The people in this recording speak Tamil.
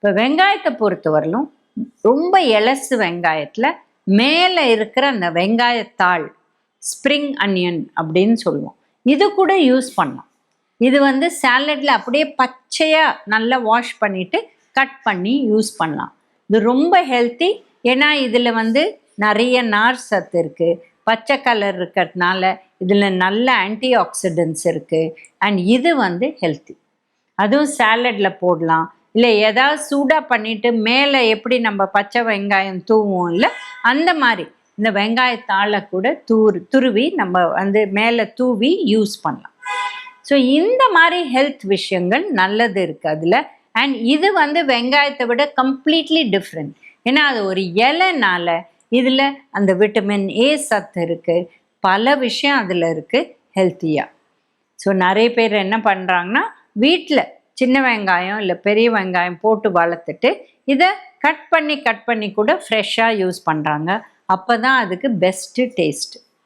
இப்போ வெங்காயத்தை பொறுத்தவரையிலும் ரொம்ப எலசு வெங்காயத்தில் மேலே இருக்கிற அந்த வெங்காயத்தாள் ஸ்ப்ரிங் அனியன் அப்படின்னு சொல்லுவோம், இது கூட யூஸ் பண்ணலாம். இது வந்து சாலட்ல அப்படியே பச்சையாக நல்லா வாஷ் பண்ணிவிட்டு கட் பண்ணி யூஸ் பண்ணலாம். இது ரொம்ப ஹெல்த்தி. ஏன்னா இதில் வந்து நிறைய நார் சத்து இருக்குது, பச்சை கலர் இருக்கிறதுனால இதில் நல்ல ஆன்டி ஆக்சிடென்ட்ஸ் இருக்குது. அண்ட் இது வந்து ஹெல்த்தி. அதுவும் சாலடில் போடலாம். இல்லை ஏதாவது சூடாக பண்ணிவிட்டு மேலே எப்படி நம்ம பச்சை வெங்காயம் தூவோம் இல்லை, அந்த மாதிரி இந்த வெங்காயத்தாளை கூட துருவி நம்ம வந்து மேலே தூவி யூஸ் பண்ணலாம். ஸோ இந்த மாதிரி ஹெல்த் விஷயங்கள் நல்லது இருக்குது அதில். அண்ட் இது வந்து வெங்காயத்தை விட கம்ப்ளீட்லி டிஃப்ரெண்ட். ஏன்னா அது ஒரு இலைனால இதில் அந்த விட்டமின் ஏ சத்து இருக்குது, பல விஷயம் அதில் இருக்குது ஹெல்த்தியாக. ஸோ நிறைய பேர் என்ன பண்ணுறாங்கன்னா, வீட்டில் சின்ன வெங்காயம் இல்லை பெரிய வெங்காயம் போட்டு வளர்த்துட்டு இதை கட் பண்ணி கூட ஃப்ரெஷ்ஷாக யூஸ் பண்ணுறாங்க. அப்போ தான் அதுக்கு பெஸ்ட்டு டேஸ்ட்டு.